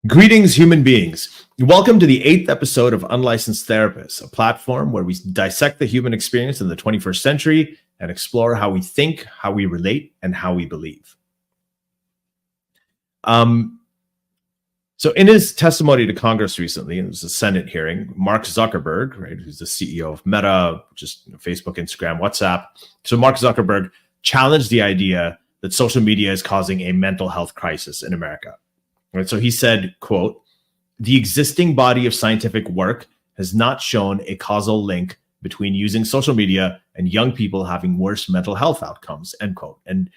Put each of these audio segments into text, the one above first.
Greetings, human beings. Welcome to the 8th episode of Unlicensed Therapists, a platform where we dissect the human experience in the 21st century and explore how we think, how we relate, and how we believe. So in his testimony to Congress recently, it was a Senate hearing, Mark Zuckerberg, right, who's the CEO of Meta, just Facebook, Instagram, WhatsApp. So Mark Zuckerberg challenged the idea that social media is causing a mental health crisis in America. Right, so he said, quote, "The existing body of scientific work has not shown a causal link between using social media and young people having worse mental health outcomes," end quote. And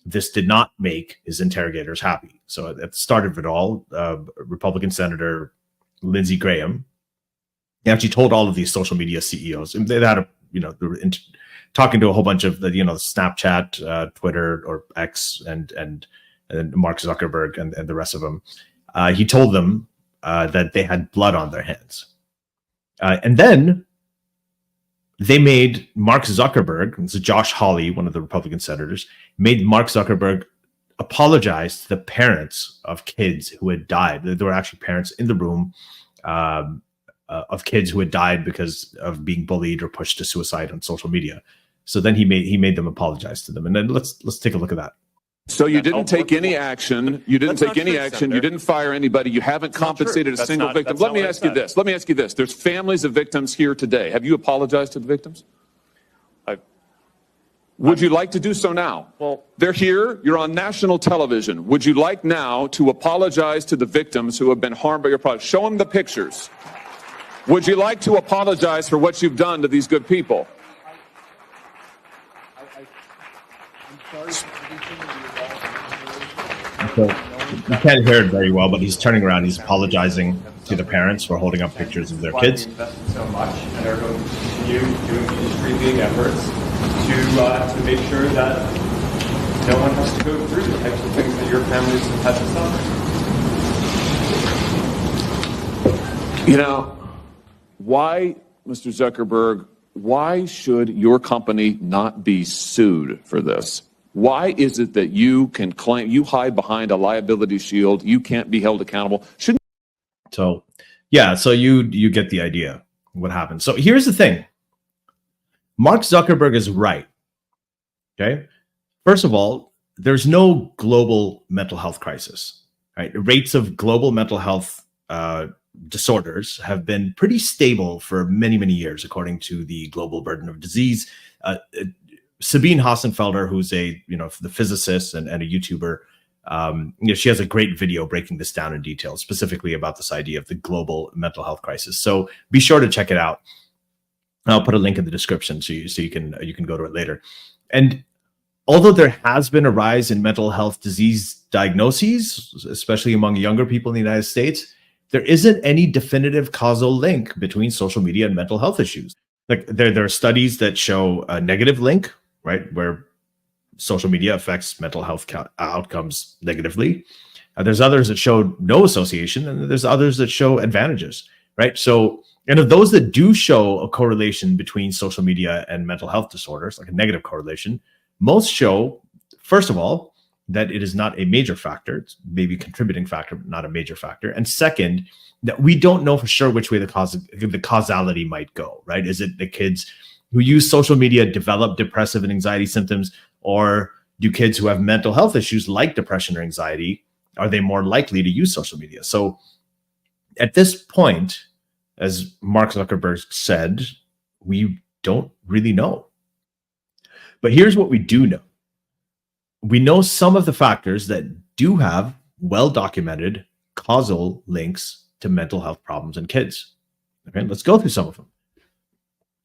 this did not make his interrogators happy. So at the start of it all, Republican Senator Lindsey Graham actually told all of these social media CEOs, and they had they were talking to a whole bunch of the, Snapchat, Twitter, or X, and Mark Zuckerberg and the rest of them. He told them that they had blood on their hands. And then they made Mark Zuckerberg, this is Josh Hawley, one of the Republican senators, made Mark Zuckerberg apologize to the parents of kids who had died. There were actually parents in the room of kids who had died because of being bullied or pushed to suicide on social media. So then he made them apologize to them. And then let's take a look at that. So you didn't take any action. You didn't take any action. You didn't fire anybody. You haven't compensated a single victim. Let me ask you this. Let me ask you this. There's families of victims here today. Have you apologized to the victims? Would you like to do so now? Well, they're here. You're on national television. Would you like now to apologize to the victims who have been harmed by your product? Show them the pictures. Would you like to apologize for what you've done to these good people? I'm sorry. So you can't hear it very well, but he's turning around. He's apologizing to the parents for holding up pictures of their kids. Invested so much and are going to continue doing industry-leading efforts to make sure that no one has to go through the types of things that your families have had to suffer. Why, Mr. Zuckerberg, why should your company not be sued for this? Why is it that you can claim, you hide behind a liability shield, you can't be held accountable? So you get the idea what happened. So here's the thing. Mark Zuckerberg is right. Okay. First of all, there's no global mental health crisis, right? Rates of global mental health disorders have been pretty stable for many, many years, according to the Global Burden of Disease. Sabine Hassenfelder, who's the physicist and a YouTuber, she has a great video breaking this down in detail, specifically about this idea of the global mental health crisis. So be sure to check it out. I'll put a link in the description so you can go to it later. And although there has been a rise in mental health disease diagnoses, especially among younger people in the United States, there isn't any definitive causal link between social media and mental health issues. Like there are studies that show a negative link, right, where social media affects mental health outcomes negatively. There's others that show no association, and there's others that show advantages, right? So, and of those that do show a correlation between social media and mental health disorders, like a negative correlation, most show, first of all, that it is not a major factor. It's maybe a contributing factor, but not a major factor. And second, that we don't know for sure which way the causality might go, right? Is it the kids who use social media develop depressive and anxiety symptoms, or do kids who have mental health issues like depression or anxiety, are they more likely to use social media? So at this point, as Mark Zuckerberg said, we don't really know. But here's what we do know. We know some of the factors that do have well-documented causal links to mental health problems in kids. Okay, let's go through some of them.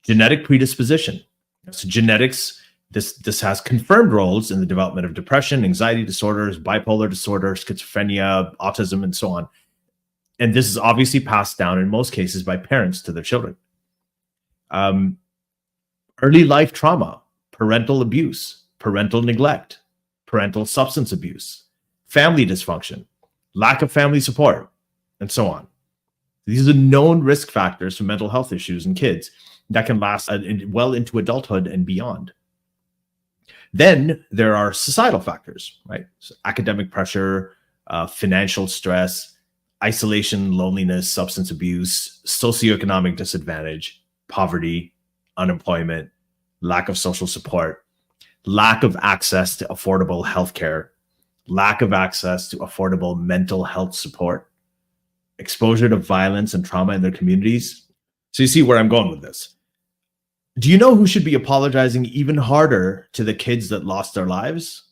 Genetic predisposition. So genetics, this has confirmed roles in the development of depression, anxiety disorders, bipolar disorder, schizophrenia, autism, and so on. And this is obviously passed down in most cases by parents to their children. Early life trauma, parental abuse, parental neglect, parental substance abuse, family dysfunction, lack of family support, and so on. These are known risk factors for mental health issues in kids that can last well into adulthood and beyond. Then there are societal factors, right? So academic pressure, financial stress, isolation, loneliness, substance abuse, socioeconomic disadvantage, poverty, unemployment, lack of social support, lack of access to affordable healthcare, lack of access to affordable mental health support, exposure to violence and trauma in their communities. So you see where I'm going with this. Do you know who should be apologizing even harder to the kids that lost their lives?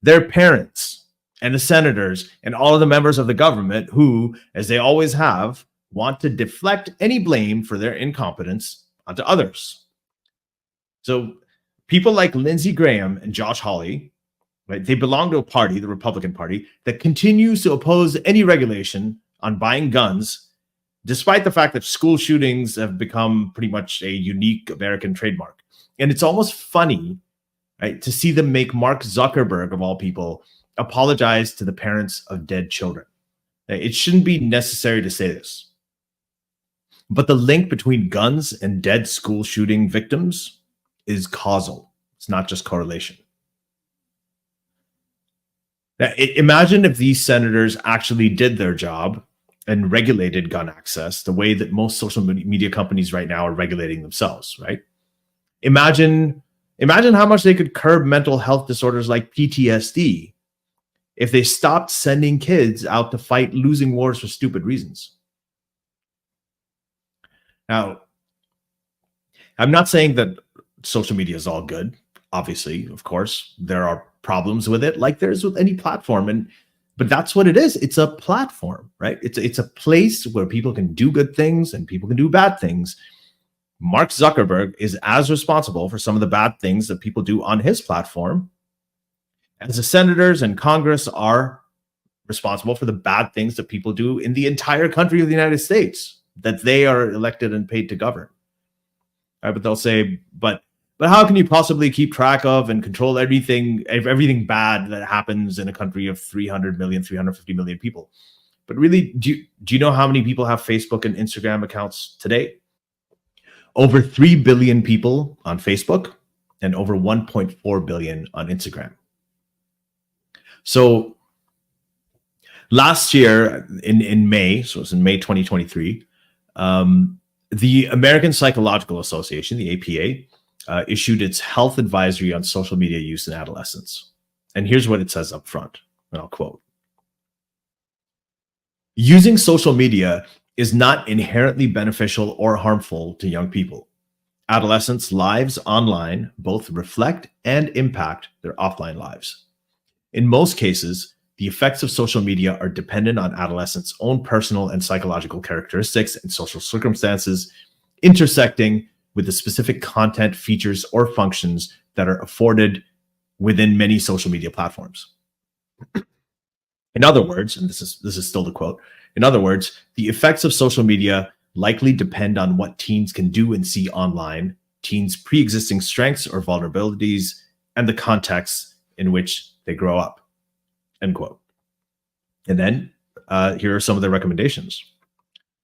Their parents and the senators and all of the members of the government who, as they always have, want to deflect any blame for their incompetence onto others. So people like Lindsey Graham and Josh Hawley, right, they belong to a party, the Republican Party, that continues to oppose any regulation on buying guns, despite the fact that school shootings have become pretty much a unique American trademark. And it's almost funny, right, to see them make Mark Zuckerberg, of all people, apologize to the parents of dead children. It shouldn't be necessary to say this, but the link between guns and dead school shooting victims is causal. It's not just correlation. Now, imagine if these senators actually did their job and regulated gun access the way that most social media companies right now are regulating themselves, right? Imagine how much they could curb mental health disorders like PTSD if they stopped sending kids out to fight losing wars for stupid reasons. Now, I'm not saying that social media is all good. Obviously, of course, there are problems with it, like there's with any platform. But that's what it is. It's a platform, right? It's a place where people can do good things and people can do bad things. Mark Zuckerberg is as responsible for some of the bad things that people do on his platform as the senators and Congress are responsible for the bad things that people do in the entire country of the United States that they are elected and paid to govern. Right, but they'll say, but how can you possibly keep track of and control everything bad that happens in a country of 300 million, 350 million people? But really, do you know how many people have Facebook and Instagram accounts today? Over 3 billion people on Facebook and over 1.4 billion on Instagram. So last year in May, so it's in May 2023, the American Psychological Association, the APA, issued its health advisory on social media use in adolescents. And here's what it says up front, and I'll quote. Using social media is not inherently beneficial or harmful to young people. Adolescents' lives online both reflect and impact their offline lives. In most cases, the effects of social media are dependent on adolescents' own personal and psychological characteristics and social circumstances, intersecting with the specific content, features, or functions that are afforded within many social media platforms. In other words, and this is still the quote, in other words, the effects of social media likely depend on what teens can do and see online, teens' pre-existing strengths or vulnerabilities, and the context in which they grow up, end quote. And then here are some of the recommendations.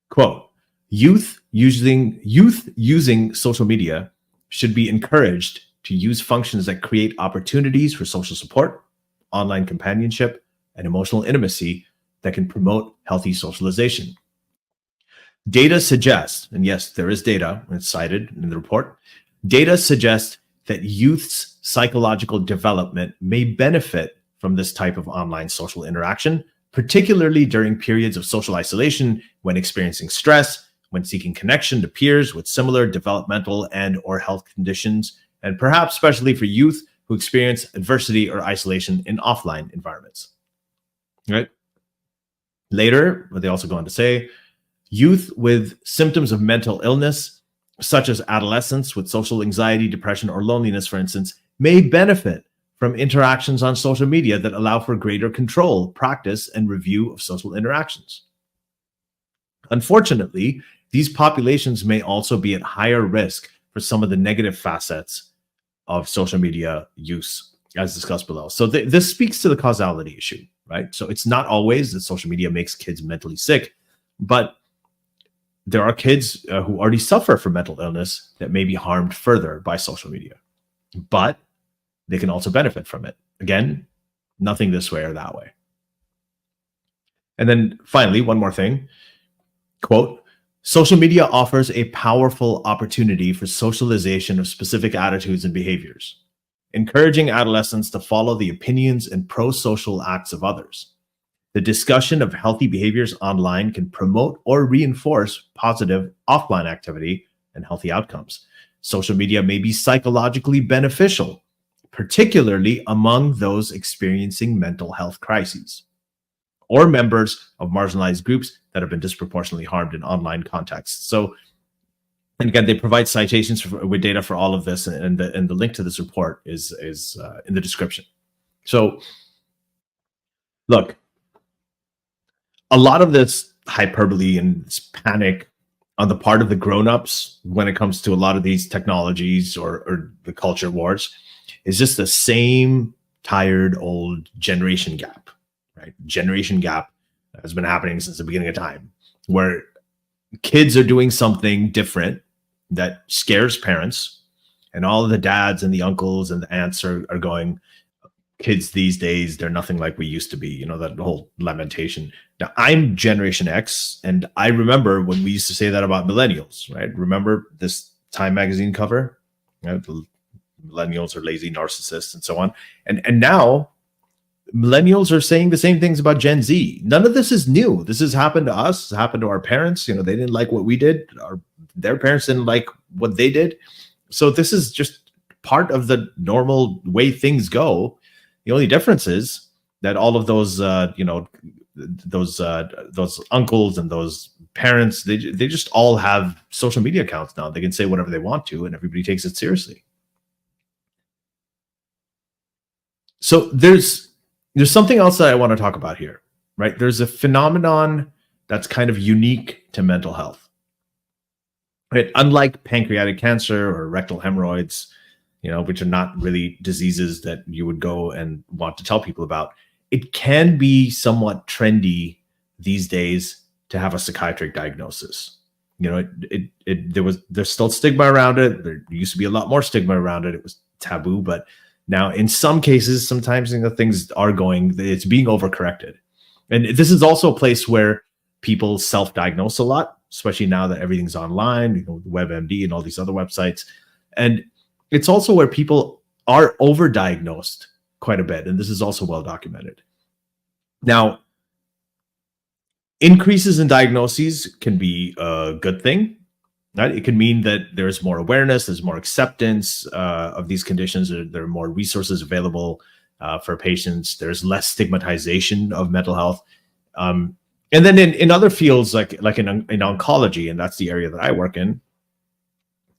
Quote, youth using social media should be encouraged to use functions that create opportunities for social support, online companionship, and emotional intimacy that can promote healthy socialization. Data suggests, and yes, there is data, and it's cited in the report, data suggests that youth's psychological development may benefit from this type of online social interaction, particularly during periods of social isolation, when experiencing stress, when seeking connection to peers with similar developmental and or health conditions, and perhaps especially for youth who experience adversity or isolation in offline environments. Right? Later, they also go on to say, youth with symptoms of mental illness, such as adolescents with social anxiety, depression, or loneliness, for instance, may benefit from interactions on social media that allow for greater control, practice, and review of social interactions. Unfortunately, these populations may also be at higher risk for some of the negative facets of social media use, as discussed below. So this speaks to the causality issue, right? So it's not always that social media makes kids mentally sick, but there are kids who already suffer from mental illness that may be harmed further by social media, but they can also benefit from it. Again, nothing this way or that way. And then finally, one more thing, quote, social media offers a powerful opportunity for socialization of specific attitudes and behaviors, encouraging adolescents to follow the opinions and pro-social acts of others. The discussion of healthy behaviors online can promote or reinforce positive offline activity and healthy outcomes. Social media may be psychologically beneficial, particularly among those experiencing mental health crises or members of marginalized groups that have been disproportionately harmed in online contexts. So, and again, they provide citations with data for all of this, and the link to this report is in the description. So, look, a lot of this hyperbole and this panic on the part of the grown-ups when it comes to a lot of these technologies or the culture wars is just the same tired old generation gap, right? Generation gap has been happening since the beginning of time, where kids are doing something different that scares parents, and all of the dads and the uncles and the aunts are going, kids these days, they're nothing like we used to be, you know, that whole lamentation. Now, I'm Generation X, and I remember when we used to say that about millennials, right? Remember this Time magazine cover? Right? The millennials are lazy narcissists and so on. And now millennials are saying the same things about Gen Z. None of this is new. This has happened to us. It's happened to our parents. You know, they didn't like what we did. Their parents didn't like what they did. So this is just part of the normal way things go. The only difference is that all of those, those uncles and those parents, they just all have social media accounts now. They can say whatever they want to, and everybody takes it seriously. So there's something else that I want to talk about here, right? There's a phenomenon that's kind of unique to mental health, right? Unlike pancreatic cancer or rectal hemorrhoids, you know, which are not really diseases that you would go and want to tell people about, it can be somewhat trendy these days to have a psychiatric diagnosis. You know, there's still stigma around it. There used to be a lot more stigma around it. It was taboo, but now in some cases, sometimes, you know, things are it's being overcorrected. And this is also a place where people self-diagnose a lot, especially now that everything's online, you know, WebMD and all these other websites. And it's also where people are overdiagnosed quite a bit. And this is also well documented. Now, increases in diagnoses can be a good thing, right? It can mean that there's more awareness, there's more acceptance of these conditions, there are more resources available for patients, there's less stigmatization of mental health. And then in other fields, like in oncology, and that's the area that I work in,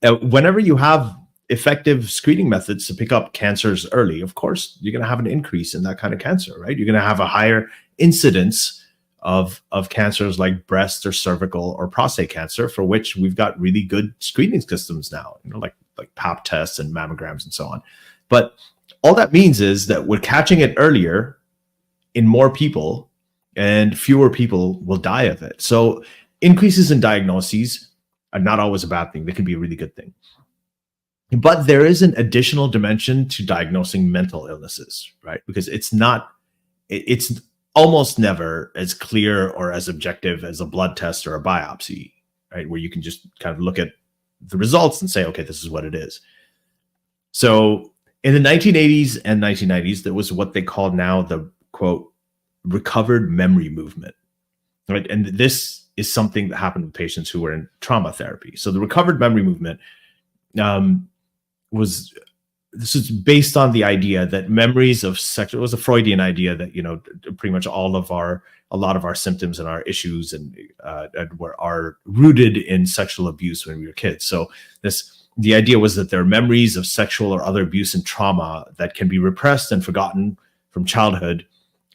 whenever you have effective screening methods to pick up cancers early, of course, you're going to have an increase in that kind of cancer, right? You're going to have a higher incidence of cancers like breast or cervical or prostate cancer, for which we've got really good screening systems now, you know, like pap tests and mammograms and so on. But all that means is that we're catching it earlier in more people, and fewer people will die of it. So increases in diagnoses are not always a bad thing. They can be a really good thing. But there is an additional dimension to diagnosing mental illnesses, right? Because it's almost never as clear or as objective as a blood test or a biopsy, right? Where you can just kind of look at the results and say, okay, this is what it is. So in the 1980s and 1990s, there was what they call now the, quote, recovered memory movement, right? And this is something that happened with patients who were in trauma therapy. So the recovered memory movement this is based on the idea that memories of sex, it was a Freudian idea that, you know, pretty much a lot of our symptoms and our issues are rooted in sexual abuse when we were kids. So the idea was that there are memories of sexual or other abuse and trauma that can be repressed and forgotten from childhood.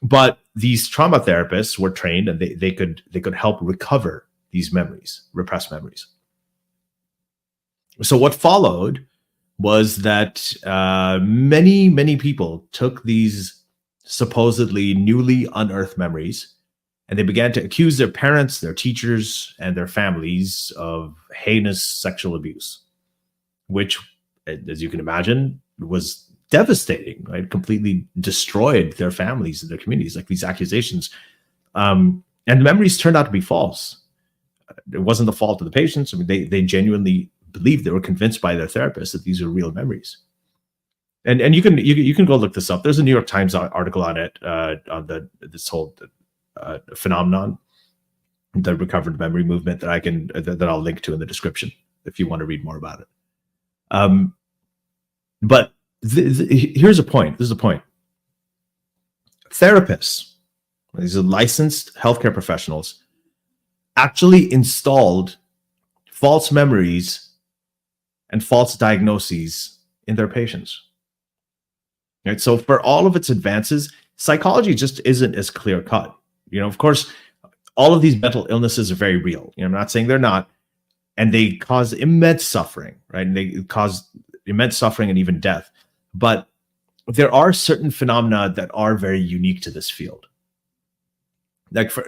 But these trauma therapists were trained, and they could help recover these memories, repressed memories. So what followed was that many people took these supposedly newly unearthed memories, and they began to accuse their parents, their teachers, and their families of heinous sexual abuse, which, as you can imagine, was devastating, right? Completely destroyed their families and their communities. Like, these accusations And the memories turned out to be false. It wasn't the fault of the patients. I mean, they genuinely believed, they were convinced by their therapist that these are real memories. And you can go look this up. There's a New York Times article on it, on this whole phenomenon, the recovered memory movement, that I'll link to in the description if you want to read more about it. But here's a point. This is a point. Therapists, these are licensed healthcare professionals, actually installed false memories and false diagnoses in their patients. Right? So for all of its advances, psychology just isn't as clear cut. Of course, all of these mental illnesses are very real. I'm not saying they're not, and they cause immense suffering, right? And they cause immense suffering and even death. But there are certain phenomena that are very unique to this field. Like for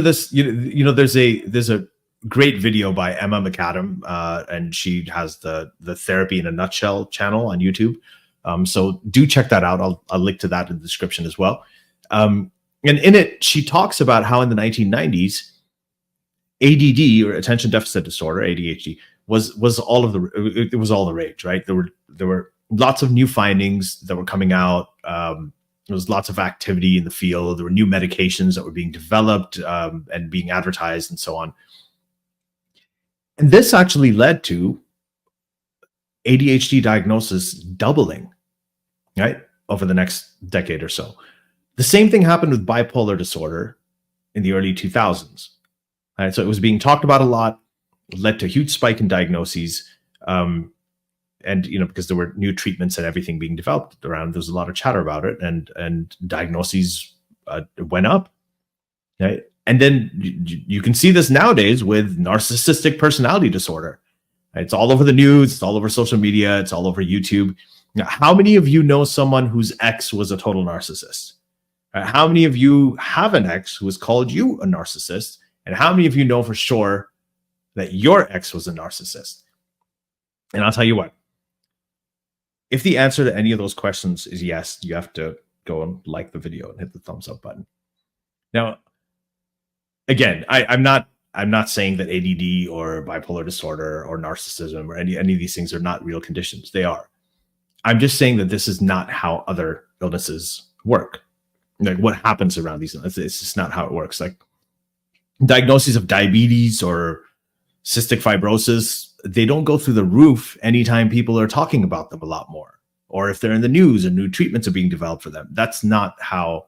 this, there's a great video by Emma McAdam, and she has the Therapy in a Nutshell channel on YouTube. So do check that out. I'll link to that in the description as well. And in it, she talks about how in the 1990s, ADD, or attention deficit disorder, ADHD, was all the rage, right? There were lots of new findings that were coming out. There was lots of activity in the field. There were new medications that were being developed and being advertised and so on. And this actually led to ADHD diagnosis doubling, right, over the next decade or so. The same thing happened with bipolar disorder in the early 2000s. Right? So it was being talked about a lot, led to a huge spike in diagnoses. And because there were new treatments and everything being developed around, there's a lot of chatter about it, and diagnoses went up. Right? And then you can see this nowadays with narcissistic personality disorder. Right? It's all over the news, it's all over social media, it's all over YouTube. Now, how many of you know someone whose ex was a total narcissist? Right? How many of you have an ex who has called you a narcissist? And how many of you know for sure that your ex was a narcissist? And I'll tell you what, if the answer to any of those questions is yes, you have to go and like the video and hit the thumbs up button. Now, again, I'm not saying that ADD or bipolar disorder or narcissism or any of these things are not real conditions. They are. I'm just saying that this is not how other illnesses work. Like what happens around these illnesses, it's just not how it works. Like diagnoses of diabetes or cystic fibrosis, they don't go through the roof anytime people are talking about them a lot more, or if they're in the news and new treatments are being developed for them. That's not how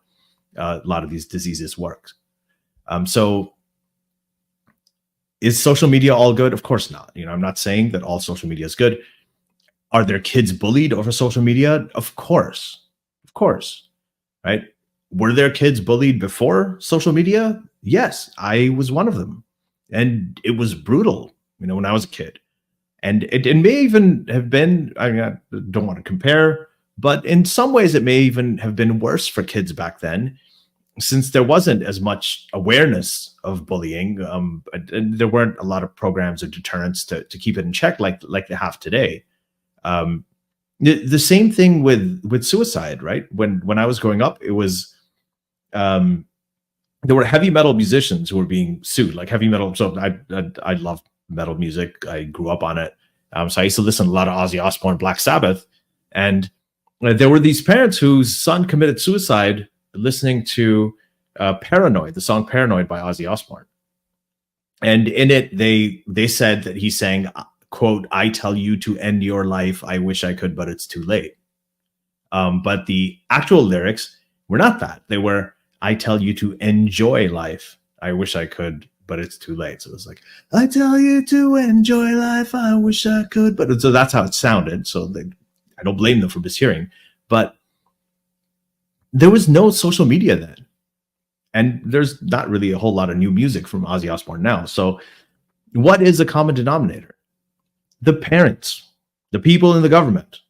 a lot of these diseases work. So is social media all good? Of course not. I'm not saying that all social media is good. Are there kids bullied over social media? Of course, right? Were there kids bullied before social media? Yes, I was one of them. And it was brutal, when I was a kid. And it may even have been, I don't want to compare, but in some ways it may even have been worse for kids back then, since there wasn't as much awareness of bullying. And there weren't a lot of programs or deterrents to keep it in check like they have today. The same thing with suicide, right? When I was growing up, it was there were heavy metal musicians who were being sued, like heavy metal. So I love metal music. I grew up on it. So I used to listen to a lot of Ozzy Osbourne, Black Sabbath. And there were these parents whose son committed suicide listening to Paranoid, the song Paranoid by Ozzy Osbourne. And in it, they said that he sang, quote, "I tell you to end your life. I wish I could, but it's too late." But the actual lyrics were not that. They were, "I tell you to enjoy life. I wish I could, but it's too late." So it was like, "I tell you to enjoy life. I wish I could." But so that's how it sounded. So I don't blame them for mishearing. But there was no social media then. And there's not really a whole lot of new music from Ozzy Osbourne now. So what is the common denominator? The parents, the people in the government,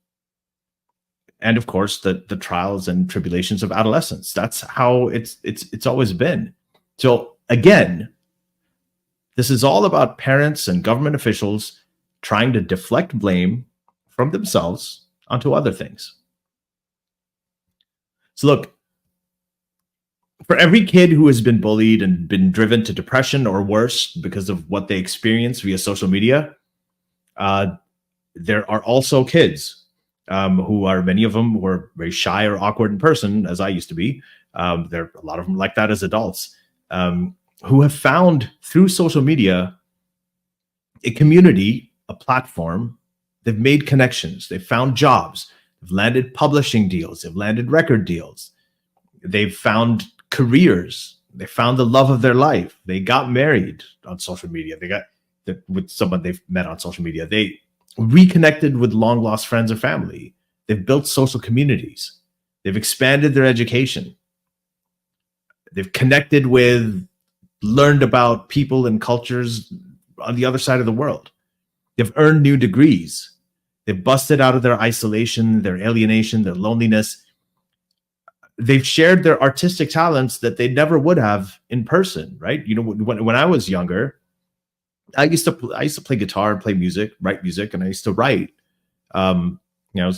and of course the trials and tribulations of adolescence. That's how it's always been. So again, this is all about parents and government officials trying to deflect blame from themselves onto other things. So look, for every kid who has been bullied and been driven to depression or worse because of what they experience via social media, there are also kids who are, many of them who are very shy or awkward in person, as I used to be. There are a lot of them like that as adults, who have found through social media a community, a platform. They've made connections. They've found jobs. They've landed publishing deals. They've landed record deals. They've found careers. They found the love of their life. They got married on social media. They got with someone they've met on social media. They reconnected with long lost friends or family. They've built social communities. They've expanded their education. They've connected with, learned about people and cultures on the other side of the world. They've earned new degrees. They've busted out of their isolation, their alienation, their loneliness. They've shared their artistic talents that they never would have in person, right? You know, when I was younger, I used to play guitar and play music, write music, and I used to write. You know,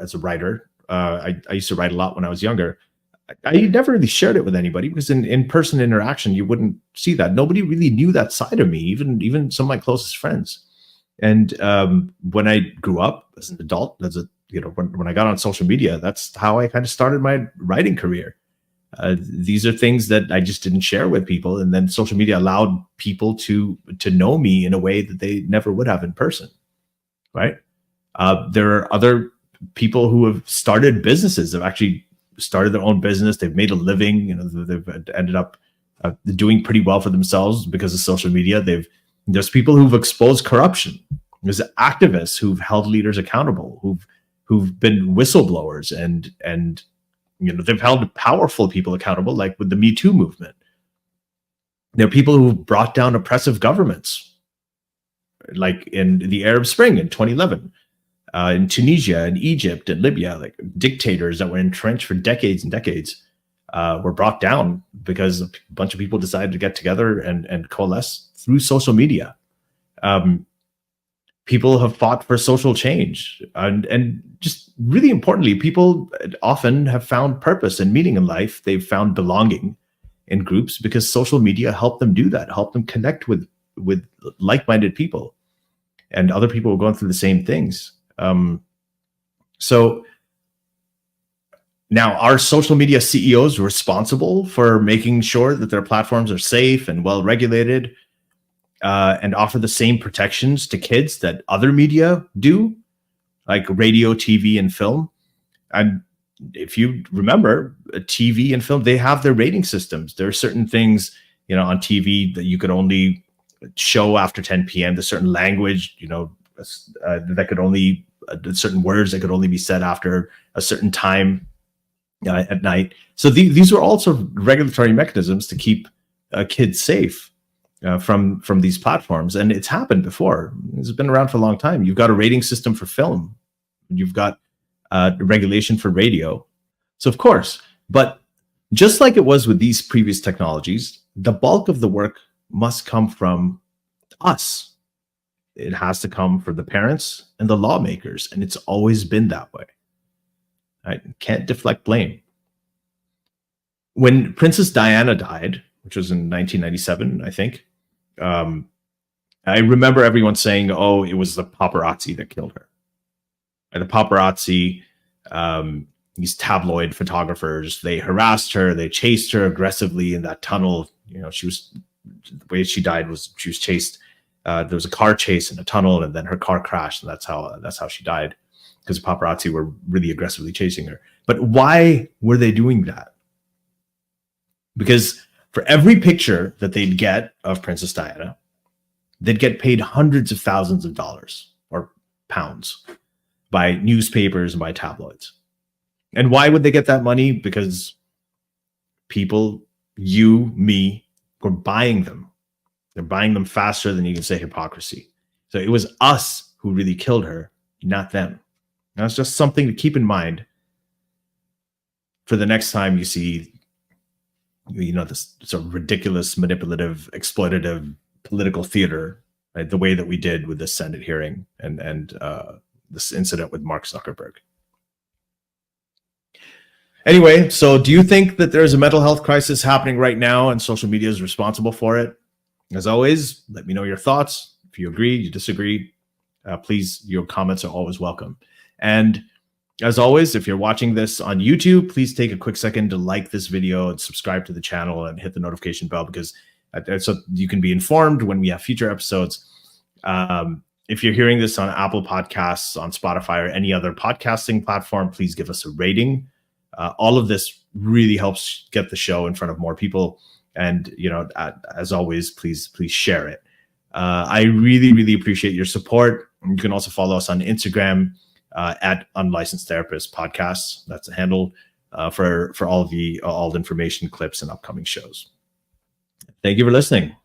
as a writer, I used to write a lot when I was younger. I never really shared it with anybody because in person interaction, you wouldn't see that. Nobody really knew that side of me, even some of my closest friends. And when I grew up as an adult, when I got on social media, that's how I kind of started my writing career. These are things that I just didn't share with people, and then social media allowed people to know me in a way that they never would have in person, right? There are other people who have started businesses, have actually started their own business. They've made a living. You know, they've ended up doing pretty well for themselves because of social media. There's people who've exposed corruption. There's activists who've held leaders accountable, who've been whistleblowers, and you know, they've held powerful people accountable, like with the Me Too movement. There are people who've brought down oppressive governments, like in the Arab Spring in 2011, in Tunisia and Egypt and Libya, like dictators that were entrenched for decades and decades were brought down because a bunch of people decided to get together and coalesce through social media. People have fought for social change, and just really importantly, people often have found purpose and meaning in life. They've found belonging in groups because social media helped them do that, helped them connect with like-minded people and other people who are going through the same things. So now, are social media CEOs responsible for making sure that their platforms are safe and well regulated, and offer the same protections to kids that other media do, like radio, TV, and film? And if you remember, TV and film, they have their rating systems. There are certain things, you know, on TV that you could only show after 10 p.m. There's certain language, you know, that could only, certain words that could only be said after a certain time at night. So these are also regulatory mechanisms to keep kids safe from these platforms. And it's happened before. It's been around for a long time. You've got a rating system for film. You've got regulation for radio. So of course, but just like it was with these previous technologies, the bulk of the work must come from us. It has to come from the parents and the lawmakers, and it's always been that way. I can't deflect blame. When Princess Diana died, which was in 1997, I think, I remember everyone saying, "Oh, it was the paparazzi that killed her." And the paparazzi, these tabloid photographers, they harassed her, they chased her aggressively in that tunnel. You know, the way she died was she was chased. There was a car chase in a tunnel, and then her car crashed, and that's how she died, because the paparazzi were really aggressively chasing her. But why were they doing that? Because for every picture that they'd get of Princess Diana, they'd get paid hundreds of thousands of dollars or pounds by newspapers and by tabloids. And why would they get that money? Because people, you, me, were buying them. They're buying them faster than you can say hypocrisy. So it was us who really killed her, not them. That's just something to keep in mind for the next time you see, you know, this sort of ridiculous, manipulative, exploitative political theater, right? The way that we did with the Senate hearing and this incident with Mark Zuckerberg. Anyway, so do you think that there's a mental health crisis happening right now and social media is responsible for it? As always, let me know your thoughts. If you agree, you disagree, please, your comments are always welcome. And as always, if you're watching this on YouTube, please take a quick second to like this video and subscribe to the channel and hit the notification bell, because so you can be informed when we have future episodes. If you're hearing this on Apple Podcasts, on Spotify, or any other podcasting platform, please give us a rating. All of this really helps get the show in front of more people. And, as always, please share it. I really, really appreciate your support. You can also follow us on Instagram at Unlicensed Therapist Podcasts. That's a handle for all the information, clips, and upcoming shows. Thank you for listening.